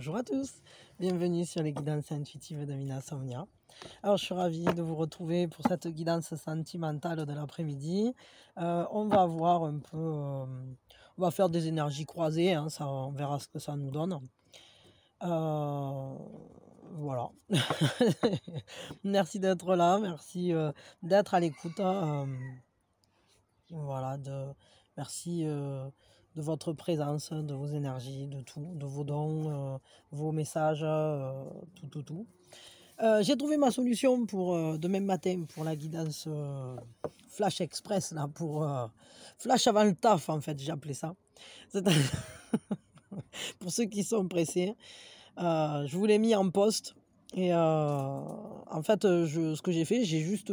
Bonjour à tous, bienvenue sur les guidances intuitives de Mina Somnia. Alors je suis ravie de vous retrouver pour cette guidance sentimentale de l'après-midi. On va voir un peu, on va faire des énergies croisées, hein, ça, on verra ce que ça nous donne. Voilà. Merci d'être là, merci d'être à l'écoute. Voilà, merci de votre présence, de vos énergies, de tout, de vos dons, vos messages, tout. J'ai trouvé ma solution pour demain matin pour la guidance Flash Express, là, pour Flash avant le taf, en fait, j'ai appelé ça. Pour ceux qui sont pressés, je vous l'ai mis en poste. Et en fait, ce que j'ai fait, j'ai juste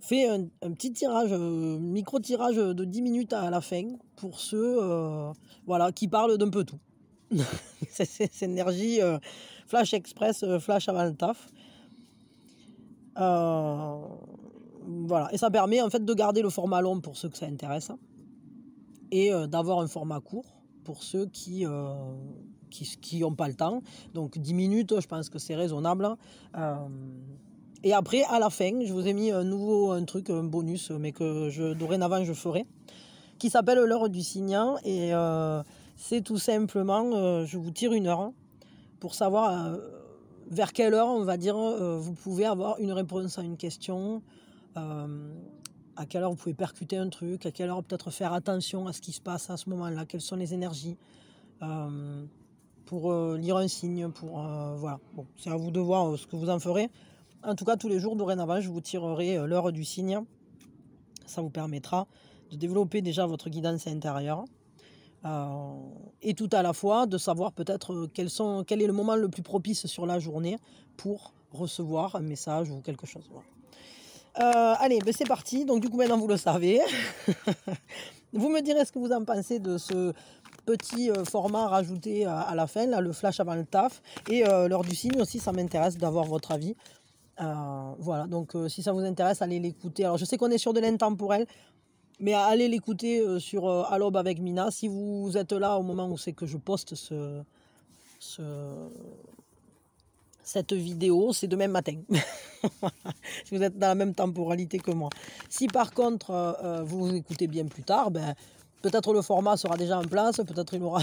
fait un petit tirage, micro-tirage de 10 minutes à la fin pour ceux voilà, qui parlent d'un peu tout. C'est énergie Flash Express, Flash avant le taf. Voilà. Et ça permet en fait de garder le format long pour ceux que ça intéresse et d'avoir un format court pour ceux qui n'ont pas le temps. Donc 10 minutes, je pense que c'est raisonnable. Et après, à la fin, je vous ai mis un truc, un bonus, mais que dorénavant je ferai, qui s'appelle l'heure du signant. Et c'est tout simplement, je vous tire une heure pour savoir vers quelle heure, on va dire, vous pouvez avoir une réponse à une question, à quelle heure vous pouvez percuter un truc, à quelle heure peut-être faire attention à ce qui se passe à ce moment-là, quelles sont les énergies, pour lire un signe, voilà. Bon, c'est à vous de voir ce que vous en ferez. En tout cas, tous les jours, dorénavant, je vous tirerai l'heure du signe. Ça vous permettra de développer déjà votre guidance intérieure. Et tout à la fois, de savoir peut-être quel est le moment le plus propice sur la journée pour recevoir un message ou quelque chose. Voilà. Allez, ben c'est parti. Donc du coup, maintenant, vous le savez. Vous me direz ce que vous en pensez de ce petit format rajouté à la fin, là, le flash avant le taf. Et l'heure du signe aussi, ça m'intéresse d'avoir votre avis. Voilà, donc si ça vous intéresse, allez l'écouter. Alors je sais qu'on est sur de l'intemporel, mais allez l'écouter sur À l'aube avec Mina. Si vous êtes là au moment où c'est que je poste cette vidéo, c'est demain matin. Si vous êtes dans la même temporalité que moi. Si par contre vous écoutez bien plus tard, ben, peut-être le format sera déjà en place, peut-être il aura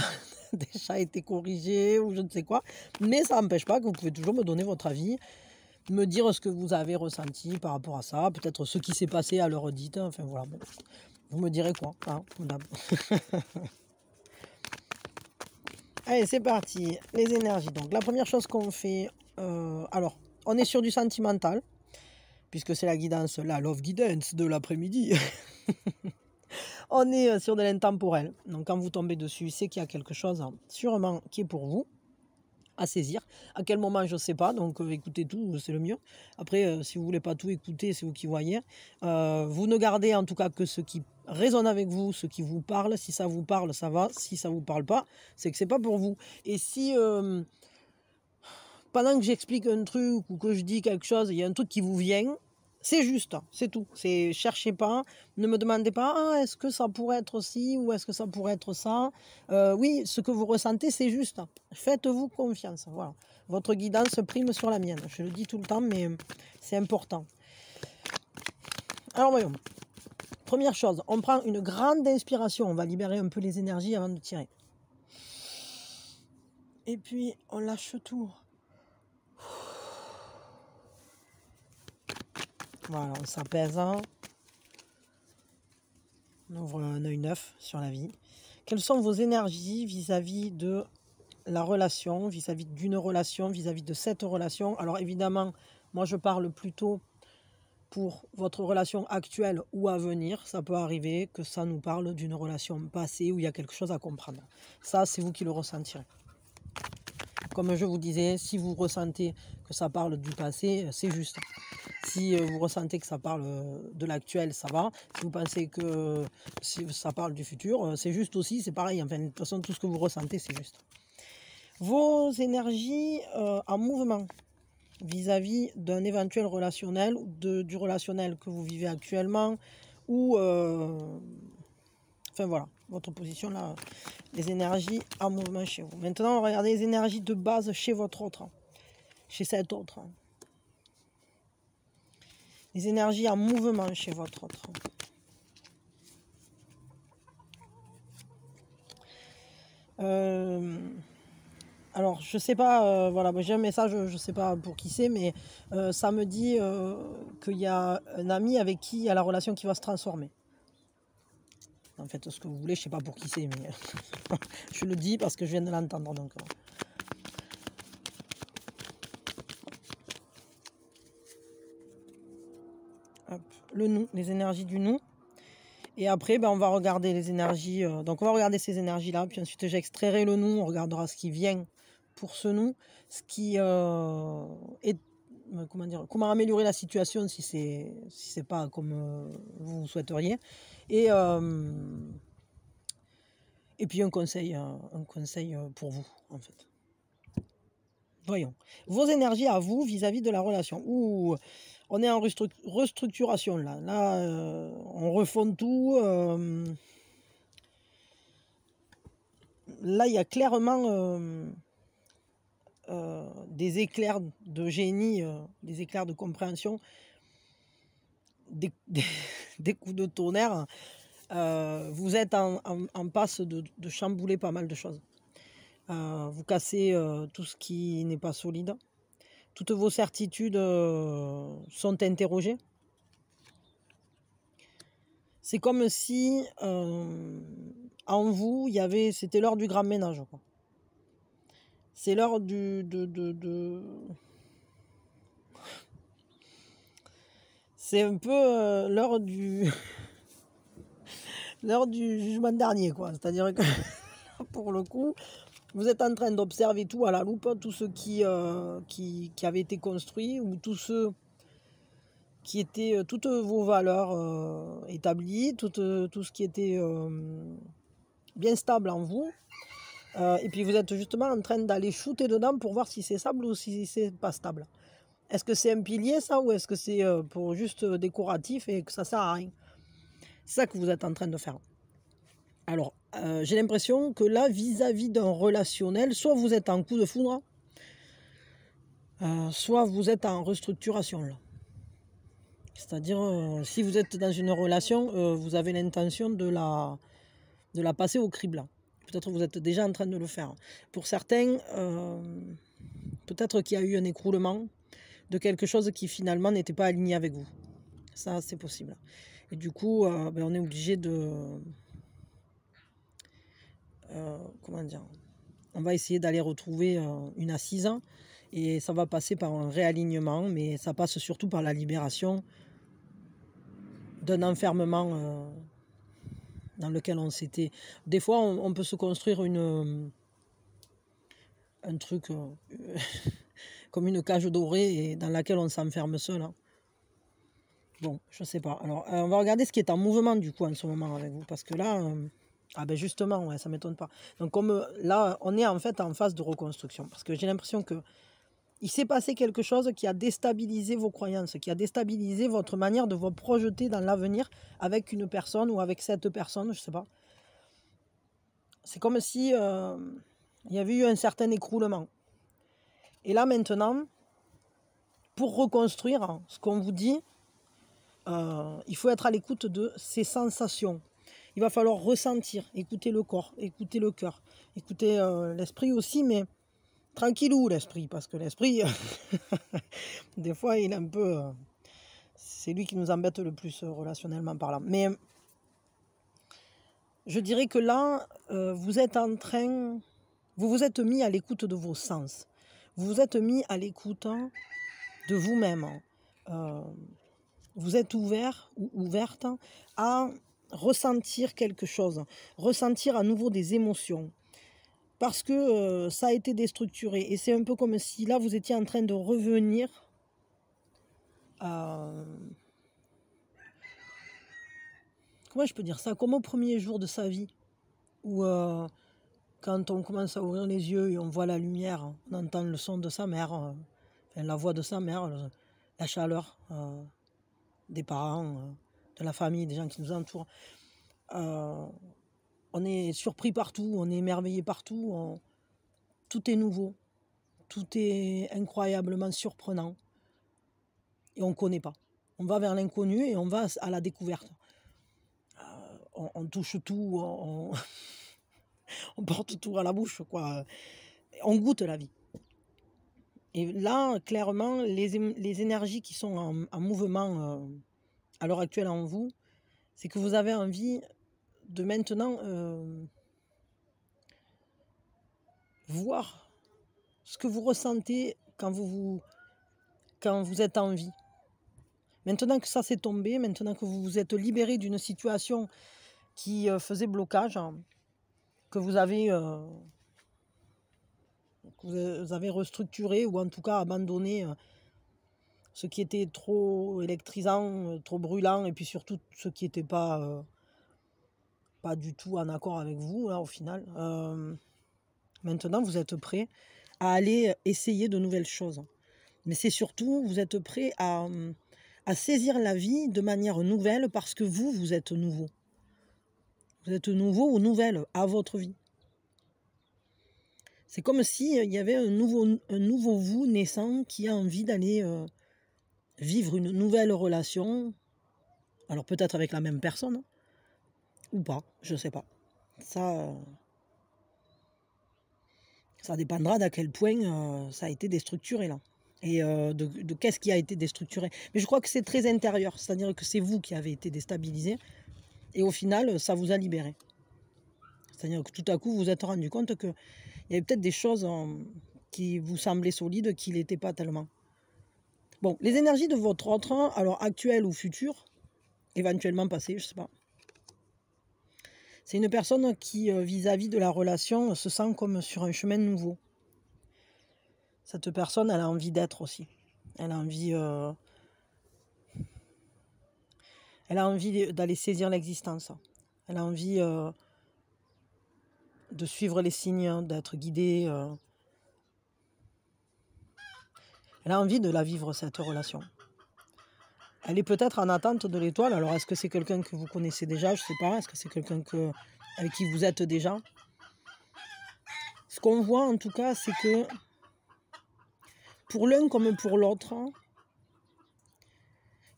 déjà été corrigé ou je ne sais quoi. Mais ça n'empêche pas que vous pouvez toujours me donner votre avis, me dire ce que vous avez ressenti par rapport à ça, peut-être ce qui s'est passé à l'heure dite, enfin voilà, bon, vous me direz quoi, hein, Allez, c'est parti, les énergies. Donc la première chose qu'on fait, alors, on est sur du sentimental, puisque c'est la guidance, la love guidance de l'après-midi. On est sur de l'intemporel, donc quand vous tombez dessus, c'est qu'il y a quelque chose sûrement qui est pour vous à saisir. À quel moment, je ne sais pas, donc écoutez tout, c'est le mieux. Après, si vous voulez pas tout écouter, c'est vous qui voyez. Vous ne gardez en tout cas que ce qui résonne avec vous, ce qui vous parle. Si ça vous parle, ça va. Si ça vous parle pas, c'est que c'est pas pour vous. Et si pendant que j'explique un truc ou que je dis quelque chose, il y a un truc qui vous vient, c'est juste, c'est tout. C'est cherchez pas, ne me demandez pas est-ce que ça pourrait être ci ou est-ce que ça pourrait être ça. Oui, ce que vous ressentez, c'est juste. Faites-vous confiance. Voilà. Votre guidance prime sur la mienne. Je le dis tout le temps, mais c'est important. Alors voyons. Première chose, on prend une grande inspiration. On va libérer un peu les énergies avant de tirer. Et puis on lâche tout. Voilà, on s'apaise. On ouvre un œil neuf sur la vie. Quelles sont vos énergies vis-à-vis de la relation, vis-à-vis d'une relation, vis-à-vis de cette relation? Alors évidemment, moi je parle plutôt pour votre relation actuelle ou à venir. Ça peut arriver que ça nous parle d'une relation passée où il y a quelque chose à comprendre. Ça, c'est vous qui le ressentirez. Comme je vous disais, si vous ressentez que ça parle du passé, c'est juste. Si vous ressentez que ça parle de l'actuel, ça va. Si vous pensez que ça parle du futur, c'est juste aussi, c'est pareil. Enfin, de toute façon, tout ce que vous ressentez, c'est juste. Vos énergies en mouvement vis-à-vis d'un éventuel relationnel ou du relationnel que vous vivez actuellement ou Enfin voilà, votre position là, les énergies en mouvement chez vous. Maintenant, on va regarder les énergies de base chez votre autre, chez cet autre. Les énergies en mouvement chez votre autre. Alors, je sais pas, voilà, j'ai un message, je sais pas pour qui c'est, mais ça me dit qu'il y a un ami avec qui il y a la relation qui va se transformer. En fait, ce que vous voulez, je sais pas pour qui c'est, mais je le dis parce que je viens de l'entendre. Donc, hop, le nous, les énergies du nous. Et après, ben, on va regarder les énergies. Donc, on va regarder ces énergies-là. Puis ensuite, j'extrairai le nous. On regardera ce qui vient pour ce nous. Ce qui est. Comment dire, comment améliorer la situation si c'est pas comme vous souhaiteriez. Et puis, un conseil pour vous, en fait. Voyons. Vos énergies à vous vis-à-vis de la relation. Ouh, on est en restructuration là. Là, on refond tout. Là, il y a clairement des éclairs de génie, des éclairs de compréhension, des coups de tonnerre. Vous êtes en passe de chambouler pas mal de choses. Vous cassez tout ce qui n'est pas solide. Toutes vos certitudes sont interrogées. C'est comme si en vous, c'était l'heure du grand ménage. C'est l'heure c'est un peu l'heure du l'heure du jugement dernier, quoi. C'est-à-dire que pour le coup, vous êtes en train d'observer tout à la loupe, tout ce qui avait été construit, ou tout ce qui était toutes vos valeurs établies, tout ce qui était bien stable en vous. Et puis vous êtes justement en train d'aller shooter dedans pour voir si c'est stable ou si c'est pas stable. Est-ce que c'est un pilier ça, ou est-ce que c'est pour juste décoratif et que ça sert à rien? C'est ça que vous êtes en train de faire. Alors, j'ai l'impression que là, vis-à-vis d'un relationnel, soit vous êtes en coup de foudre, soit vous êtes en restructuration là. C'est-à-dire, si vous êtes dans une relation, vous avez l'intention de la passer au crible. Peut-être que vous êtes déjà en train de le faire. Pour certains, peut-être qu'il y a eu un écroulement de quelque chose qui finalement n'était pas aligné avec vous. Ça, c'est possible. Et du coup, on est obligé de... comment dire? On va essayer d'aller retrouver une assise. Et ça va passer par un réalignement, mais ça passe surtout par la libération d'un enfermement dans lequel on s'était... Des fois, on peut se construire un truc comme une cage dorée et dans laquelle on s'enferme seul. Hein. Bon, je sais pas. Alors, on va regarder ce qui est en mouvement du coup en ce moment avec vous, parce que là... ah ben justement, ouais, ça m'étonne pas. Donc comme là, on est en fait en phase de reconstruction, parce que j'ai l'impression que il s'est passé quelque chose qui a déstabilisé vos croyances, qui a déstabilisé votre manière de vous projeter dans l'avenir avec une personne ou avec cette personne, je sais pas. C'est comme si il y avait eu un certain écroulement. Et là maintenant, pour reconstruire ce qu'on vous dit, il faut être à l'écoute de ces sensations. Il va falloir ressentir, écouter le corps, écouter le cœur, écouter l'esprit aussi, mais tranquillou l'esprit, parce que l'esprit, des fois, il est un peu... c'est lui qui nous embête le plus relationnellement parlant. Mais je dirais que là, vous êtes en train... Vous vous êtes mis à l'écoute de vos sens. Vous vous êtes mis à l'écoute de vous-même. Vous êtes ouvert ou ouverte à ressentir quelque chose, ressentir à nouveau des émotions. Parce que ça a été déstructuré. Et c'est un peu comme si là, vous étiez en train de revenir à... Comment je peux dire ça? Comme au premier jour de sa vie. Où quand on commence à ouvrir les yeux et on voit la lumière, on entend le son de sa mère, enfin, la voix de sa mère, la chaleur des parents, de la famille, des gens qui nous entourent. est surpris partout, on est émerveillé partout, tout est nouveau, tout est incroyablement surprenant et on ne connaît pas. On va vers l'inconnu et on va à la découverte. On touche tout, on porte tout à la bouche, quoi. On goûte la vie. Et là, clairement, les énergies qui sont en mouvement à l'heure actuelle en vous, c'est que vous avez envie de maintenant voir ce que vous ressentez quand vous êtes en vie. Maintenant que ça s'est tombé, maintenant que vous vous êtes libéré d'une situation qui faisait blocage, que vous avez restructuré ou en tout cas abandonné ce qui était trop électrisant, trop brûlant, et puis surtout ce qui n'était pas du tout en accord avec vous, là, au final. Maintenant, vous êtes prêt à aller essayer de nouvelles choses. Mais c'est surtout, vous êtes prêt à saisir la vie de manière nouvelle parce que vous êtes nouveau. Vous êtes nouveau ou nouvelle à votre vie. C'est comme s'il y avait un nouveau vous naissant qui a envie d'aller vivre une nouvelle relation. Alors peut-être avec la même personne, ou pas, je ne sais pas. Ça dépendra d'à quel point ça a été déstructuré là. Et de qu'est-ce qui a été déstructuré. Mais je crois que c'est très intérieur, c'est-à-dire que c'est vous qui avez été déstabilisé. Et au final, ça vous a libéré. C'est-à-dire que tout à coup, vous vous êtes rendu compte qu'il y avait peut-être des choses qui vous semblaient solides, qui ne l'étaient pas tellement. Bon, les énergies de votre autre, alors actuelle ou future, éventuellement passée, je ne sais pas. C'est une personne qui, vis-à-vis de la relation, se sent comme sur un chemin nouveau. Cette personne, elle a envie d'être aussi. Elle a envie d'aller saisir l'existence. Elle a envie de suivre les signes, d'être guidée. Elle a envie de la vivre, cette relation. Elle est peut-être en attente de l'étoile. Alors, est-ce que c'est quelqu'un que vous connaissez déjà? Je ne sais pas. Est-ce que c'est quelqu'un avec qui vous êtes déjà? Ce qu'on voit, en tout cas, c'est que pour l'un comme pour l'autre,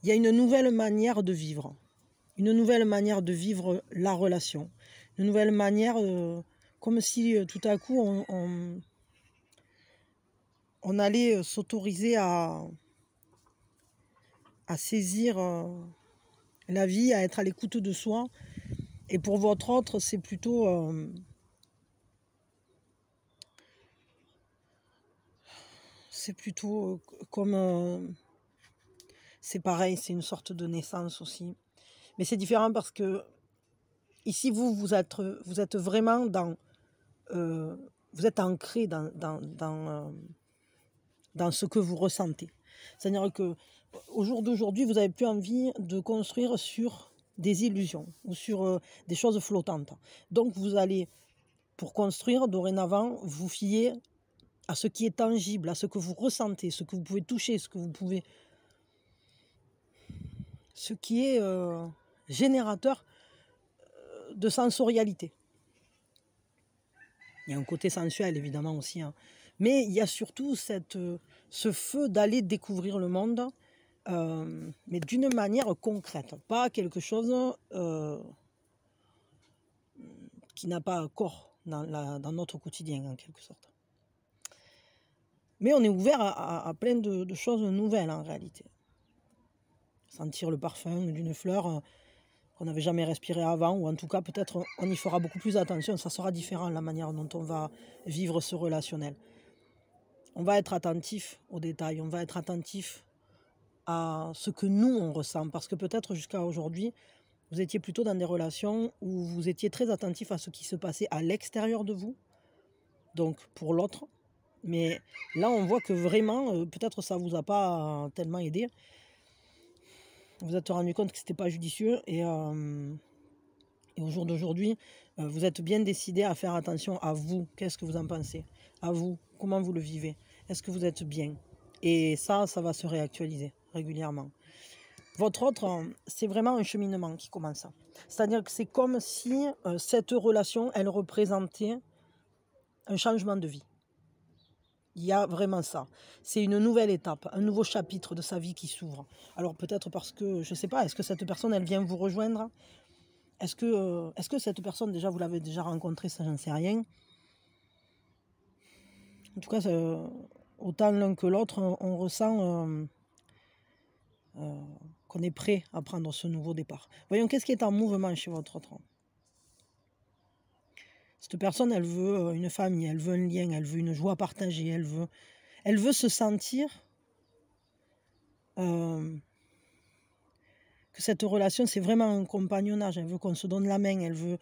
il y a une nouvelle manière de vivre. Une nouvelle manière de vivre la relation. Une nouvelle manière, comme si tout à coup, on allait s'autoriser à saisir la vie, à être à l'écoute de soi. Et pour votre autre, c'est plutôt comme c'est pareil, c'est une sorte de naissance aussi. Mais c'est différent parce que ici, vous êtes vraiment dans... vous êtes ancré dans ce que vous ressentez. C'est-à-dire qu'au jour d'aujourd'hui, vous n'avez plus envie de construire sur des illusions ou sur des choses flottantes. Donc vous allez, pour construire, dorénavant, vous fier à ce qui est tangible, à ce que vous ressentez, ce que vous pouvez toucher, ce qui est générateur de sensorialité. Il y a un côté sensuel, évidemment, aussi. Hein. Mais il y a surtout ce feu d'aller découvrir le monde, mais d'une manière concrète. Pas quelque chose qui n'a pas corps dans notre quotidien, en quelque sorte. Mais on est ouvert à plein de choses nouvelles, en réalité. Sentir le parfum d'une fleur qu'on n'avait jamais respiré avant, ou en tout cas peut-être on y fera beaucoup plus attention, ça sera différent la manière dont on va vivre ce relationnel. On va être attentif aux détails, on va être attentif à ce que nous on ressent, parce que peut-être jusqu'à aujourd'hui, vous étiez plutôt dans des relations où vous étiez très attentif à ce qui se passait à l'extérieur de vous, donc pour l'autre, mais là on voit que vraiment, peut-être ça ne vous a pas tellement aidé. Vous êtes rendu compte que ce n'était pas judicieux et au jour d'aujourd'hui, vous êtes bien décidé à faire attention à vous. Qu'est-ce que vous en pensez? À vous, comment vous le vivez? Est-ce que vous êtes bien? Et ça va se réactualiser régulièrement. Votre autre, c'est vraiment un cheminement qui commence. C'est-à-dire que c'est comme si cette relation, elle représentait un changement de vie. Il y a vraiment ça. C'est une nouvelle étape, un nouveau chapitre de sa vie qui s'ouvre. Alors peut-être parce que, je ne sais pas, est-ce que cette personne, elle vient vous rejoindre? Est-ce que cette personne, déjà, vous l'avez déjà rencontrée? Ça, j'en sais rien. En tout cas, autant l'un que l'autre, on ressent qu'on est prêt à prendre ce nouveau départ. Voyons, qu'est-ce qui est en mouvement chez votre autre? Cette personne, elle veut une famille, elle veut un lien, elle veut une joie partagée, elle veut se sentir que cette relation, c'est vraiment un compagnonnage. Elle veut qu'on se donne la main, elle veut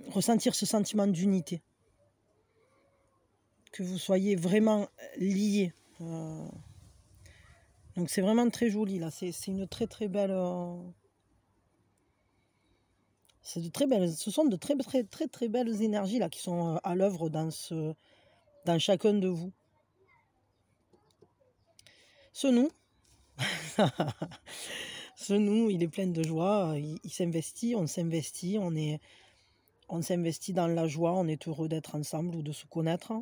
ressentir ce sentiment d'unité. Que vous soyez vraiment liés. Donc c'est vraiment très joli là. C'est une très très belle... c'est de très belles, ce sont de très très très très belles énergies là qui sont à l'œuvre dans chacun de vous. Ce nous, ce nous, il est plein de joie, il s'investit, on s'investit, on s'investit dans la joie, on est heureux d'être ensemble ou de se connaître,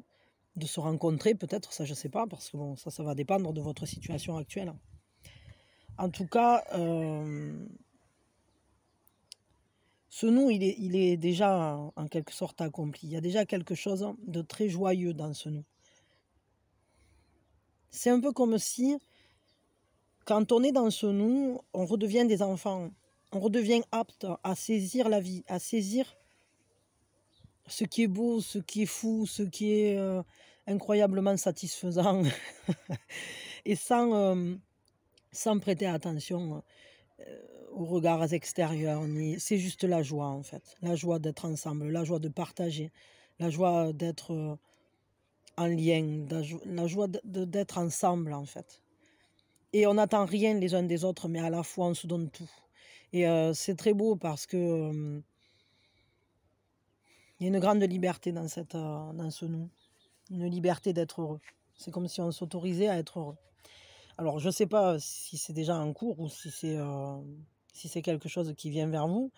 de se rencontrer peut-être, ça je sais pas, parce que bon, ça va dépendre de votre situation actuelle. En tout cas, ce nous, il est déjà en quelque sorte accompli. Il y a déjà quelque chose de très joyeux dans ce nous. C'est un peu comme si, quand on est dans ce nous, on redevient des enfants. On redevient apte à saisir la vie, à saisir ce qui est beau, ce qui est fou, ce qui est incroyablement satisfaisant. Et sans prêter attention aux regards extérieurs. C'est juste la joie, en fait. La joie d'être ensemble, la joie de partager, la joie d'être en lien, la joie d'être ensemble, en fait. Et on n'attend rien les uns des autres, mais à la fois, on se donne tout. Et c'est très beau parce que il y a une grande liberté dans ce nous. Une liberté d'être heureux. C'est comme si on s'autorisait à être heureux. Alors, je ne sais pas si c'est déjà en cours ou si c'est quelque chose qui vient vers vous.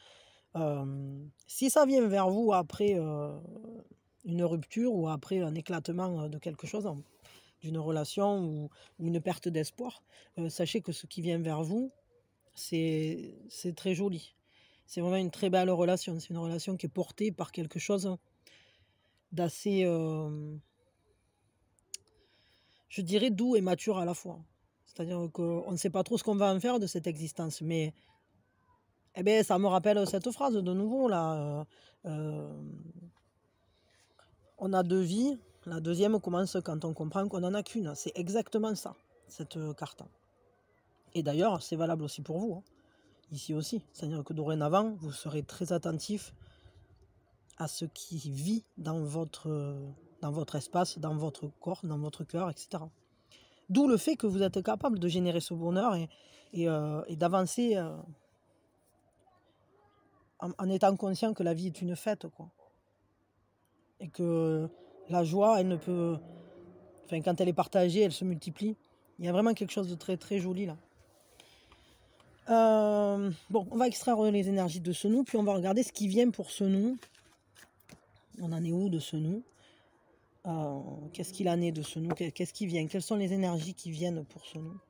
Si ça vient vers vous après une rupture ou après un éclatement de quelque chose, d'une relation ou une perte d'espoir, sachez que ce qui vient vers vous, c'est très joli. C'est vraiment une très belle relation. C'est une relation qui est portée par quelque chose d'assez, je dirais, doux et mature à la fois. C'est-à-dire qu'on ne sait pas trop ce qu'on va en faire de cette existence, mais eh bien, ça me rappelle cette phrase de nouveau là. On a deux vies, la deuxième commence quand on comprend qu'on n'en a qu'une. C'est exactement ça, cette carte. Et d'ailleurs, c'est valable aussi pour vous, hein, ici aussi. C'est-à-dire que dorénavant, vous serez très attentif à ce qui vit dans votre espace, dans votre corps, dans votre cœur, etc. D'où le fait que vous êtes capable de générer ce bonheur et d'avancer en étant conscient que la vie est une fête, quoi. Et que la joie, elle ne peut... Enfin, quand elle est partagée, elle se multiplie. Il y a vraiment quelque chose de très très joli là. Bon, on va extraire les énergies de ce nous, puis on va regarder ce qui vient pour ce nous. On en est où de ce nous? Qu'est-ce qu'il en est de ce nous? Qu'est-ce qui vient? Quelles sont les énergies qui viennent pour ce nous?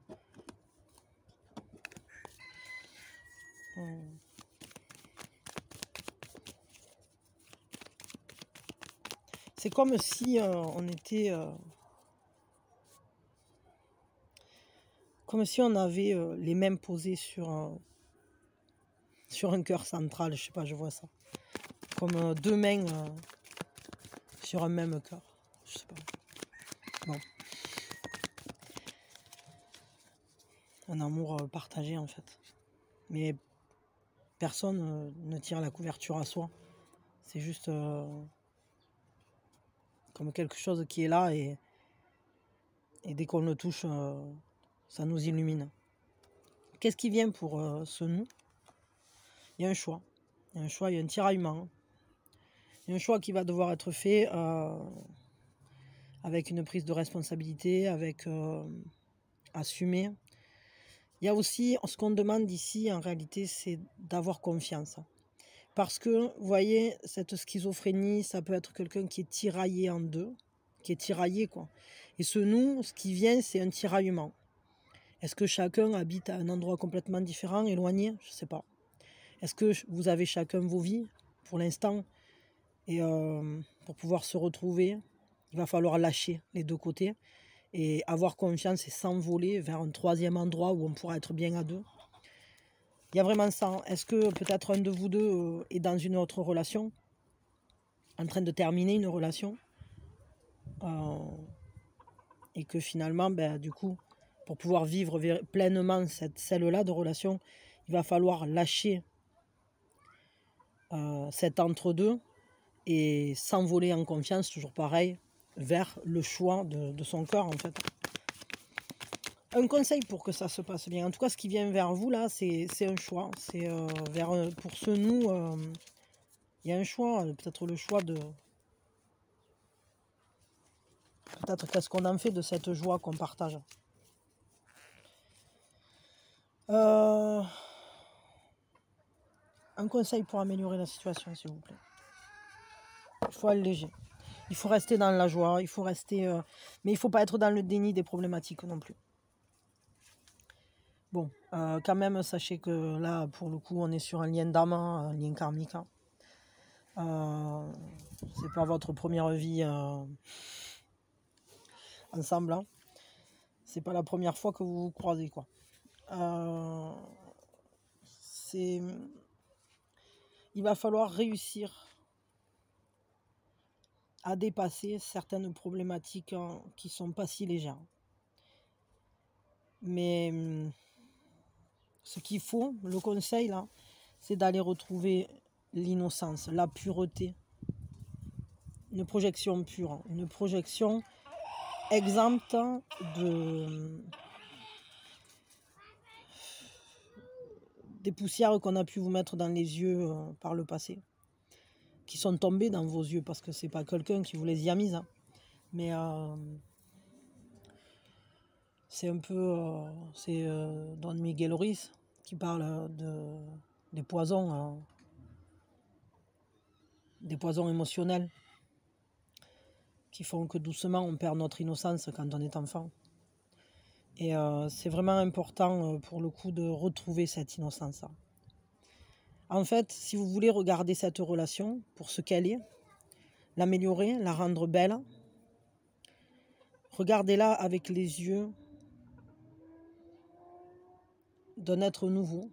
C'est comme si on était... comme si on avait les mains posées sur un cœur central, je sais pas, je vois ça. Comme deux mains sur un même cœur, je sais pas. Bon. Un amour partagé en fait. Mais personne ne tire la couverture à soi. C'est juste comme quelque chose qui est là et dès qu'on le touche, ça nous illumine. Qu'est-ce qui vient pour ce nous? Il y a un choix. Il y a un choix, il y a un tiraillement. Il y a un choix qui va devoir être fait avec une prise de responsabilité, avec assumer. Il y a aussi, ce qu'on demande ici, en réalité, c'est d'avoir confiance. Parce que, vous voyez, cette schizophrénie, ça peut être quelqu'un qui est tiraillé en deux, qui est tiraillé, quoi. Et ce nous, ce qui vient, c'est un tiraillement. Est-ce que chacun habite à un endroit complètement différent, éloigné? Je ne sais pas. Est-ce que vous avez chacun vos vies, pour l'instant? Et pour pouvoir se retrouver, il va falloir lâcher les deux côtés et avoir confiance et s'envoler vers un troisième endroit où on pourra être bien à deux. Il y a vraiment ça. Est-ce que peut-être un de vous deux est dans une autre relation, en train de terminer une relation, et que finalement, ben, du coup, pour pouvoir vivre pleinement celle-là de relation, il va falloir lâcher cet entre-deux et s'envoler en confiance, toujours pareil, vers le choix de son cœur, en fait. Un conseil pour que ça se passe bien. En tout cas, ce qui vient vers vous, là, c'est un choix. C'est pour ce nous, il y a un choix, peut-être le choix de... Peut-être qu'est-ce qu'on en fait de cette joie qu'on partage. Un conseil pour améliorer la situation, s'il vous plaît. Il faut alléger. Il faut rester dans la joie, il faut rester... mais il ne faut pas être dans le déni des problématiques non plus. Bon, quand même, sachez que là, pour le coup, on est sur un lien d'âme, un lien karmique. C'est pas votre première vie ensemble. Hein. C'est pas la première fois que vous vous croisez, quoi. Il va falloir réussir à dépasser certaines problématiques qui sont pas si légères. Mais ce qu'il faut, le conseil là, c'est d'aller retrouver l'innocence, la pureté, une projection pure, une projection exempte des poussières qu'on a pu vous mettre dans les yeux par le passé, qui sont tombées dans vos yeux parce que c'est pas quelqu'un qui vous les y a mises, hein. Mais c'est un peu Don Miguel Ruiz qui parle des poisons émotionnels qui font que doucement on perd notre innocence quand on est enfant. Et c'est vraiment important pour le coup de retrouver cette innocence. En fait, si vous voulez regarder cette relation pour ce qu'elle est, l'améliorer, la rendre belle, regardez-la avec les yeux d'un être nouveau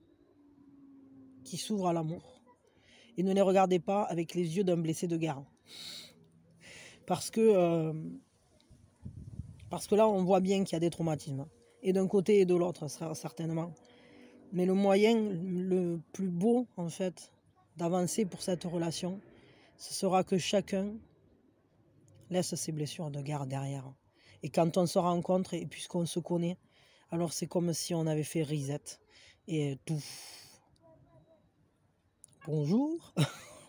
qui s'ouvre à l'amour. Et ne les regardez pas avec les yeux d'un blessé de guerre. Parce que là, on voit bien qu'il y a des traumatismes. Et d'un côté et de l'autre, certainement. Mais le moyen le plus beau, en fait, d'avancer pour cette relation, ce sera que chacun laisse ses blessures de guerre derrière. Et quand on se rencontre, et puisqu'on se connaît, alors c'est comme si on avait fait reset. Et tout. Bonjour,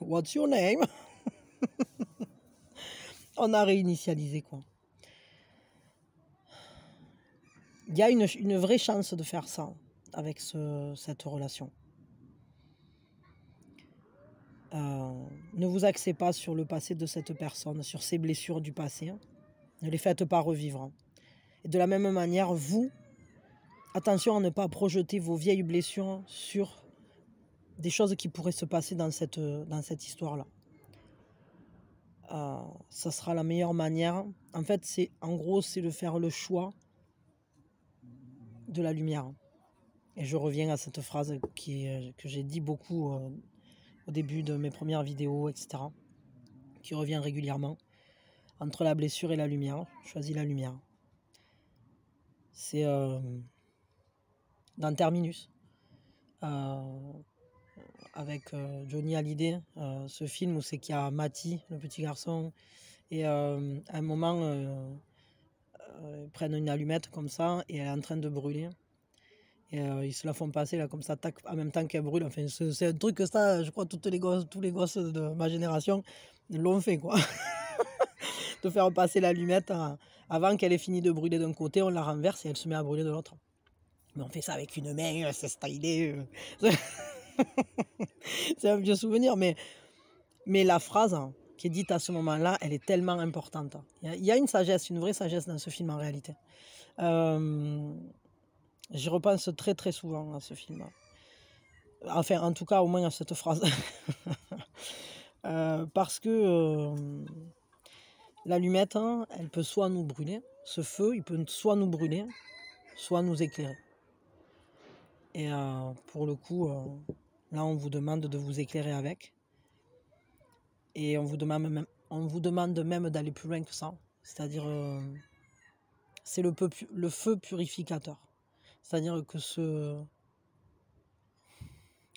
what's your name? On a réinitialisé, quoi. Il y a une vraie chance de faire ça avec cette relation. Ne vous axez pas sur le passé de cette personne, sur ses blessures du passé. Ne les faites pas revivre. Et de la même manière, vous, attention à ne pas projeter vos vieilles blessures sur des choses qui pourraient se passer dans cette histoire-là. Ça sera la meilleure manière. En fait, c'est de faire le choix de la lumière. Et je reviens à cette phrase que j'ai dit beaucoup au début de mes premières vidéos, etc. Qui revient régulièrement. Entre la blessure et la lumière, choisis la lumière. C'est dans Terminus. Avec Johnny Hallyday, ce film où c'est qu'il y a Matty, le petit garçon, et à un moment, ils prennent une allumette comme ça, et elle est en train de brûler. Et ils se la font passer là comme ça, tac, en même temps qu'elle brûle. Enfin, c'est un truc que ça, je crois, tous les gosses de ma génération l'ont fait, quoi. De faire passer l'allumette avant qu'elle ait fini de brûler d'un côté, on la renverse et elle se met à brûler de l'autre. Mais on fait ça avec une main, c'est stylé. C'est un vieux souvenir, mais la phrase qui est dite à ce moment-là, elle est tellement importante. Il y a une sagesse, une vraie sagesse dans ce film en réalité. J'y repense très très souvent à ce film. Enfin, en tout cas, au moins à cette phrase. Parce que l'allumette, elle peut soit nous brûler, ce feu, il peut soit nous brûler, soit nous éclairer. Et pour le coup, là, on vous demande de vous éclairer avec. Et on vous demande même d'aller plus loin que ça. C'est-à-dire, c'est le feu purificateur. C'est-à-dire que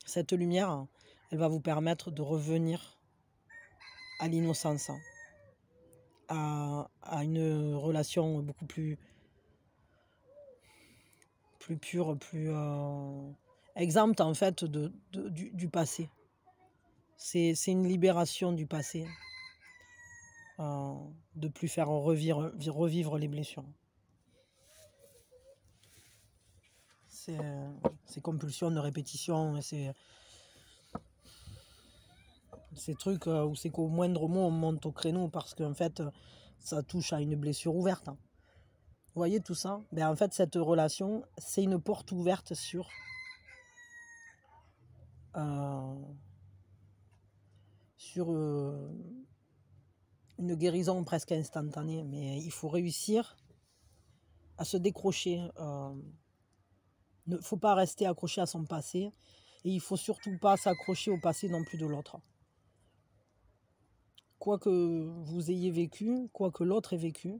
cette lumière, elle va vous permettre de revenir à l'innocence, à une relation beaucoup plus pure, plus exempte en fait du passé. C'est une libération du passé, de plus faire revivre les blessures. Ces compulsions de répétition, ces trucs où c'est qu'au moindre mot on monte au créneau parce qu'en fait ça touche à une blessure ouverte. Vous voyez tout ça? En fait cette relation c'est une porte ouverte sur une guérison presque instantanée, mais il faut réussir à se décrocher. Il ne faut pas rester accroché à son passé et il ne faut surtout pas s'accrocher au passé non plus de l'autre. Quoi que vous ayez vécu, quoi que l'autre ait vécu,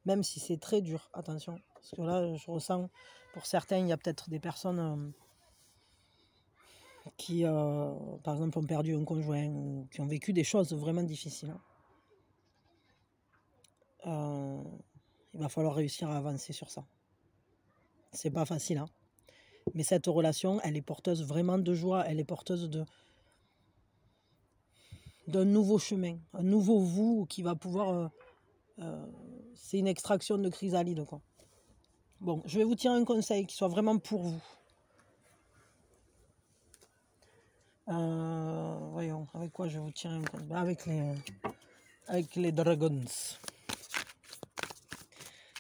même si c'est très dur, attention, parce que là je ressens, pour certains, il y a peut-être des personnes qui, par exemple, ont perdu un conjoint ou qui ont vécu des choses vraiment difficiles. Il va falloir réussir à avancer sur ça. C'est pas facile, hein. Mais cette relation, elle est porteuse vraiment de joie, elle est porteuse d'un nouveau chemin, un nouveau vous qui va pouvoir... c'est une extraction de chrysalide, quoi. Bon, je vais vous tirer un conseil qui soit vraiment pour vous. Voyons, avec quoi je vais vous tirer un conseil? Avec les dragons.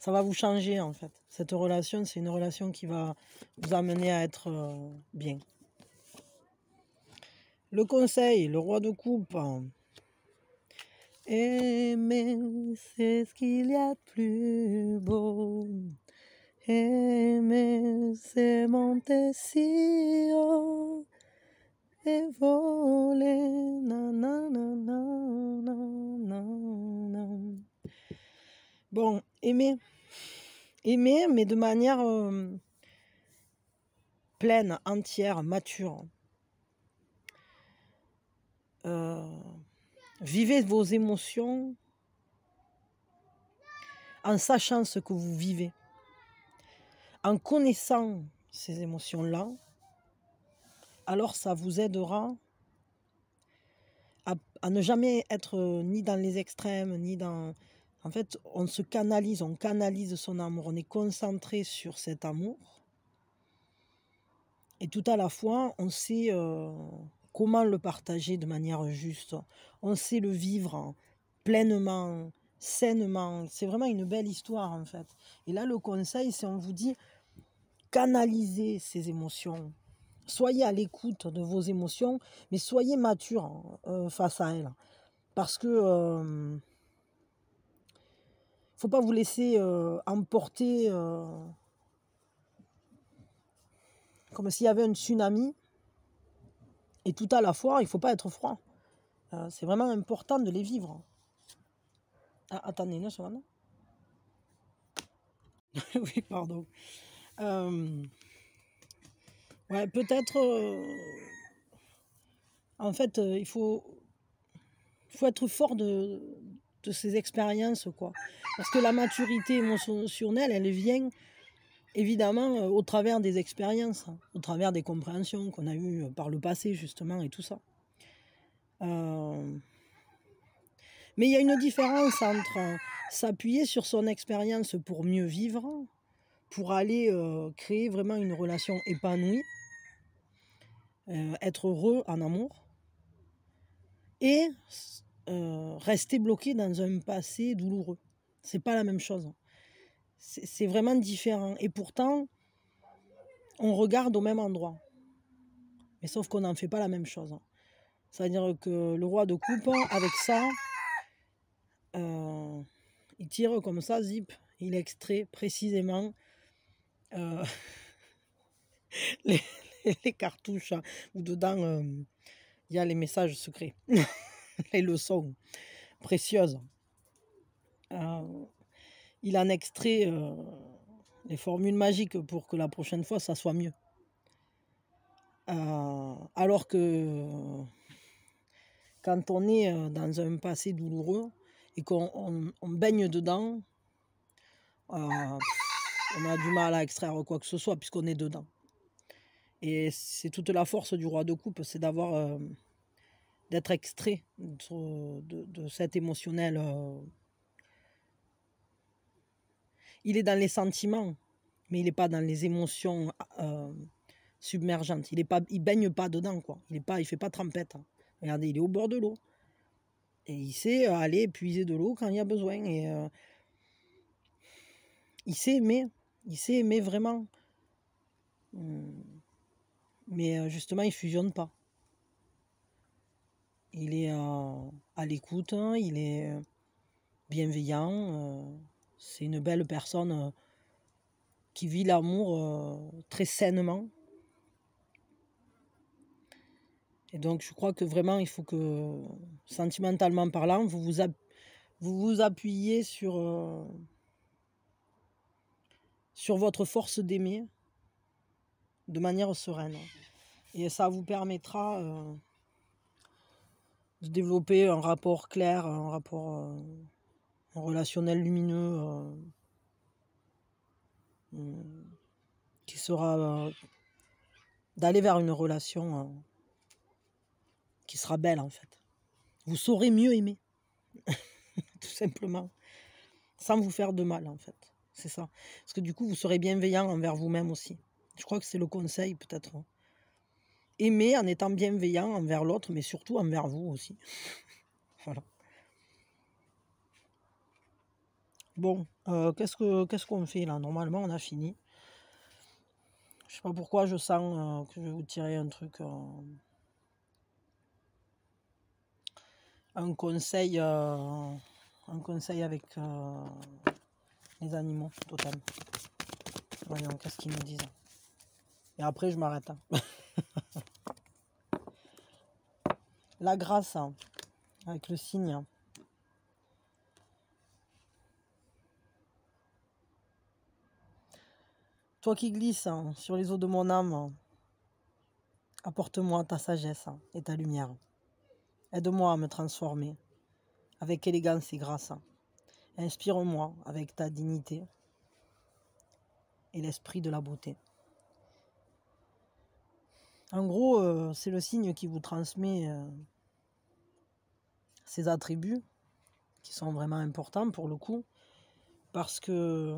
Ça va vous changer, en fait. Cette relation, c'est une relation qui va vous amener à être bien. Le conseil, le roi de coupe. Aimer, c'est ce qu'il y a de plus beau. Aimer, c'est monter si haut et voler. Bon, aimer, mais de manière pleine, entière, mature. Vivez vos émotions en sachant ce que vous vivez, en connaissant ces émotions-là. Alors ça vous aidera à ne jamais être ni dans les extrêmes, ni dans... En fait, on canalise son amour, on est concentré sur cet amour. Et tout à la fois, on sait comment le partager de manière juste. On sait le vivre pleinement, sainement. C'est vraiment une belle histoire en fait. Et là, le conseil, c'est on vous dit, canalisez ces émotions. Soyez à l'écoute de vos émotions, mais soyez mature face à elles. Parce que faut pas vous laisser emporter comme s'il y avait un tsunami. Et tout à la fois, il faut pas être froid. C'est vraiment important de les vivre. Ah, attendez une seconde. Oui, pardon. Ouais, peut-être... en fait, il faut être fort de ces expériences, quoi. Parce que la maturité émotionnelle, elle vient évidemment au travers des expériences, au travers des compréhensions qu'on a eues par le passé, justement, et tout ça. Mais il y a une différence entre s'appuyer sur son expérience pour mieux vivre pour aller créer vraiment une relation épanouie, être heureux en amour et rester bloqué dans un passé douloureux. C'est pas la même chose. C'est vraiment différent. Et pourtant, on regarde au même endroit. Mais sauf qu'on n'en fait pas la même chose. C'est-à-dire que le roi de coupe, avec ça, il tire comme ça, zip, il extrait précisément les, les cartouches où dedans il y a les messages secrets, les leçons précieuses. Il en extrait les formules magiques pour que la prochaine fois ça soit mieux. Alors que quand on est dans un passé douloureux et qu'on baigne dedans, on a du mal à extraire quoi que ce soit puisqu'on est dedans. Et c'est toute la force du roi de coupe, c'est d'avoir d'être extrait de cet émotionnel. Il est dans les sentiments, mais il n'est pas dans les émotions submergentes. Il baigne pas dedans, quoi. Il fait pas trempette. Regardez, il est au bord de l'eau. Et il sait aller puiser de l'eau quand il y a besoin. Et il sait aimer. Il sait aimer vraiment. Mais justement, il fusionne pas. Il est à l'écoute, il est bienveillant. C'est une belle personne qui vit l'amour très sainement. Et donc, je crois que vraiment, il faut que, sentimentalement parlant, vous vous appuyez sur votre force d'aimer de manière sereine. Et ça vous permettra de développer un rapport clair, un rapport un relationnel lumineux qui sera d'aller vers une relation qui sera belle en fait. Vous saurez mieux aimer, tout simplement, sans vous faire de mal en fait. C'est ça. Parce que du coup, vous serez bienveillant envers vous-même aussi. Je crois que c'est le conseil peut-être. Aimer en étant bienveillant envers l'autre, mais surtout envers vous aussi. Voilà. Bon, qu'est-ce qu'on fait là? Normalement, on a fini. Je sais pas pourquoi je sens que je vais vous tirer un truc, un conseil avec les animaux totem. Voyons, qu'est-ce qu'ils nous disent. Et après, je m'arrête. La grâce, avec le cygne. Toi qui glisses sur les eaux de mon âme, apporte-moi ta sagesse et ta lumière. Aide-moi à me transformer avec élégance et grâce. Inspire-moi avec ta dignité et l'esprit de la beauté. En gros, c'est le cygne qui vous transmet ces attributs qui sont vraiment importants pour le coup, parce que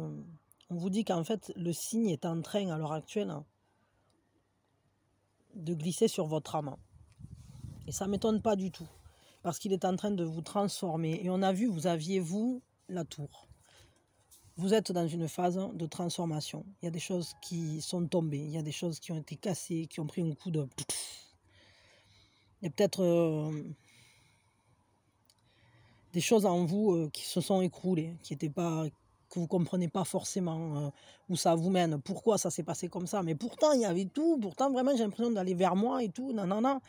on vous dit qu'en fait le cygne est en train à l'heure actuelle de glisser sur votre âme. Et ça ne m'étonne pas du tout, parce qu'il est en train de vous transformer. Et on a vu, vous aviez, vous, la tour. Vous êtes dans une phase de transformation. Il y a des choses qui sont tombées, il y a des choses qui ont été cassées, qui ont pris un coup de... Il y a peut-être des choses en vous qui se sont écroulées, qui étaient pas... que vous ne comprenez pas forcément où ça vous mène, pourquoi ça s'est passé comme ça. Mais pourtant, il y avait tout, pourtant, vraiment, j'ai l'impression d'aller vers moi et tout, non.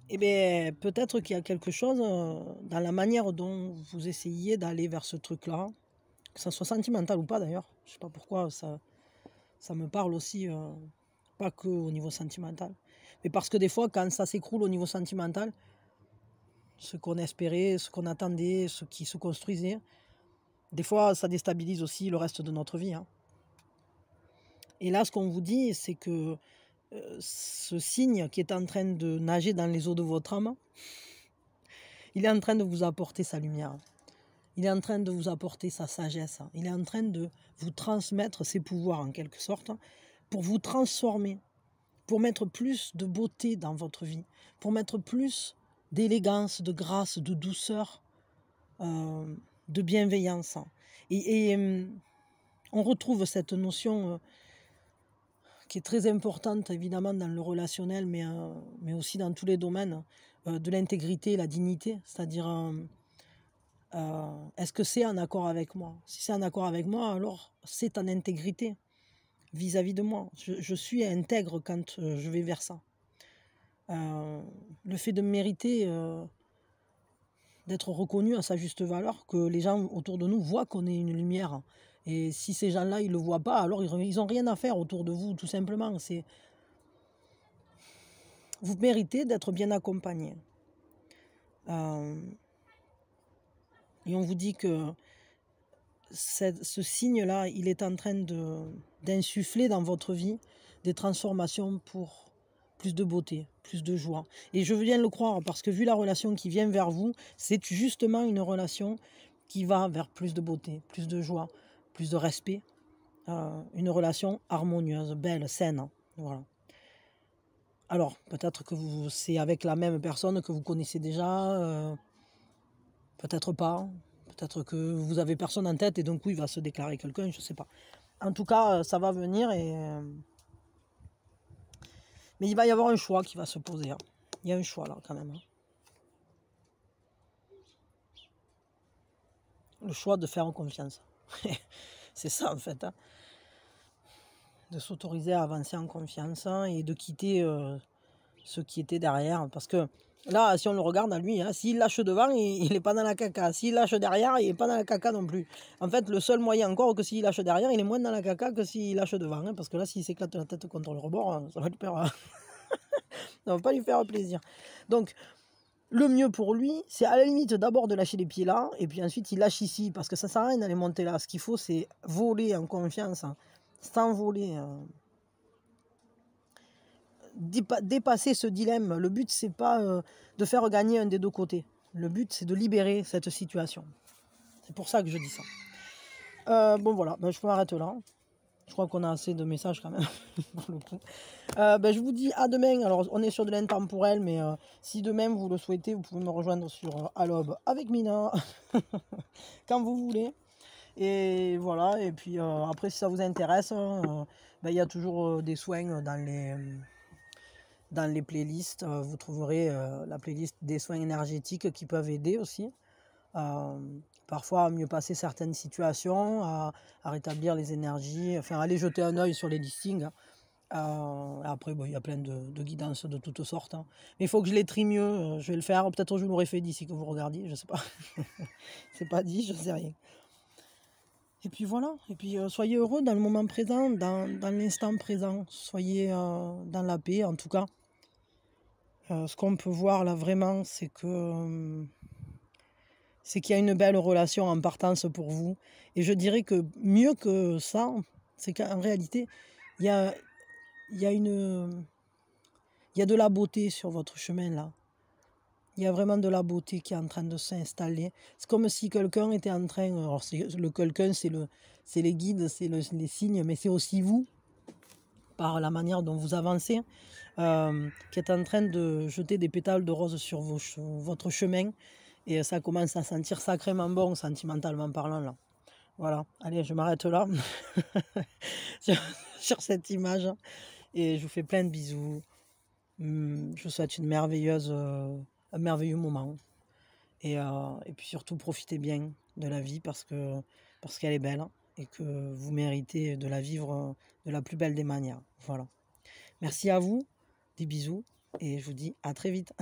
Eh bien, peut-être qu'il y a quelque chose dans la manière dont vous essayez d'aller vers ce truc-là, que ça soit sentimental ou pas d'ailleurs. Je ne sais pas pourquoi ça me parle aussi, pas que au niveau sentimental. Mais parce que des fois, quand ça s'écroule au niveau sentimental, ce qu'on espérait, ce qu'on attendait, ce qui se construisait, des fois, ça déstabilise aussi le reste de notre vie. Et là, ce qu'on vous dit, c'est que ce cygne qui est en train de nager dans les eaux de votre âme, il est en train de vous apporter sa lumière. il est en train de vous apporter sa sagesse, il est en train de vous transmettre ses pouvoirs en quelque sorte, pour vous transformer, pour mettre plus de beauté dans votre vie, pour mettre plus d'élégance, de grâce, de douceur, de bienveillance. Et on retrouve cette notion qui est très importante évidemment dans le relationnel, mais aussi dans tous les domaines, de l'intégrité et la dignité, c'est-à-dire est-ce que c'est en accord avec moi? Si c'est en accord avec moi, alors c'est en intégrité vis-à-vis de moi. Je suis intègre quand je vais vers ça. Le fait de mériter d'être reconnu à sa juste valeur, que les gens autour de nous voient qu'on est une lumière. Et si ces gens-là, ils ne le voient pas, alors ils n'ont rien à faire autour de vous, tout simplement. Vous méritez d'être bien accompagné. Et on vous dit que ce signe-là, il est en train d'insuffler dans votre vie des transformations pour plus de beauté, plus de joie. Et je viens le croire parce que vu la relation qui vient vers vous, c'est justement une relation qui va vers plus de beauté, plus de joie, plus de respect. Une relation harmonieuse, belle, saine. Voilà. Alors, peut-être que c'est avec la même personne que vous connaissez déjà, peut-être pas. Peut-être que vous avez personne en tête et d'un coup il va se déclarer quelqu'un, je ne sais pas. En tout cas, ça va venir mais il va y avoir un choix qui va se poser. Hein. Il y a un choix là quand même. Hein. Le choix de faire confiance. C'est ça en fait. Hein. De s'autoriser à avancer en confiance et de quitter ce qui était derrière. Parce que là, si on le regarde à lui, hein, s'il lâche devant, il n'est pas dans la caca. S'il lâche derrière, il n'est pas dans la caca non plus. En fait, le seul moyen encore que s'il lâche derrière, il est moins dans la caca que s'il lâche devant. Hein, parce que là, s'il s'éclate la tête contre le rebord, ça va lui faire... ça va pas lui faire plaisir. Donc, le mieux pour lui, c'est à la limite d'abord de lâcher les pieds là, et puis ensuite il lâche ici, parce que ça sert à rien d'aller monter là. Ce qu'il faut, c'est voler en confiance, hein, s'envoler... dépasser ce dilemme. Le but, c'est pas de faire gagner un des deux côtés. Le but, c'est de libérer cette situation. C'est pour ça que je dis ça. Bon, voilà, je m'arrête là. Je crois qu'on a assez de messages quand même. Pour le coup. Je vous dis à demain. Alors, on est sur de l'intemporel, mais si demain vous le souhaitez, vous pouvez me rejoindre sur à l'aube avec Mina. Quand vous voulez. Et voilà. Et puis après, si ça vous intéresse, il y a toujours des soins dans les playlists. Vous trouverez la playlist des soins énergétiques qui peuvent aider aussi. Parfois à mieux passer certaines situations, à rétablir les énergies, enfin allez jeter un œil sur les listings. Après, il y a plein de guidances de toutes sortes. Hein. Mais il faut que je les trie mieux, je vais le faire. Peut-être je l'aurais fait d'ici que vous regardiez, je sais pas. C'est pas dit, je sais rien. Et puis voilà, et puis soyez heureux dans le moment présent, dans l'instant présent. Soyez dans la paix, en tout cas. Ce qu'on peut voir là vraiment, c'est qu'il y a une belle relation en partance pour vous. Et je dirais que mieux que ça, c'est qu'en réalité, il y a de la beauté sur votre chemin là. Il y a vraiment de la beauté qui est en train de s'installer. C'est comme si quelqu'un était en train... Alors le quelqu'un, c'est les guides, c'est les signes, mais c'est aussi vous, par la manière dont vous avancez, qui est en train de jeter des pétales de rose sur votre chemin. Et ça commence à sentir sacrément bon, sentimentalement parlant, là. Voilà. Allez, je m'arrête là, sur cette image. Et je vous fais plein de bisous. Je vous souhaite un merveilleux moment. Et puis surtout, profitez bien de la vie parce qu'elle est belle et que vous méritez de la vivre de la plus belle des manières. Voilà. Merci à vous, des bisous et je vous dis à très vite.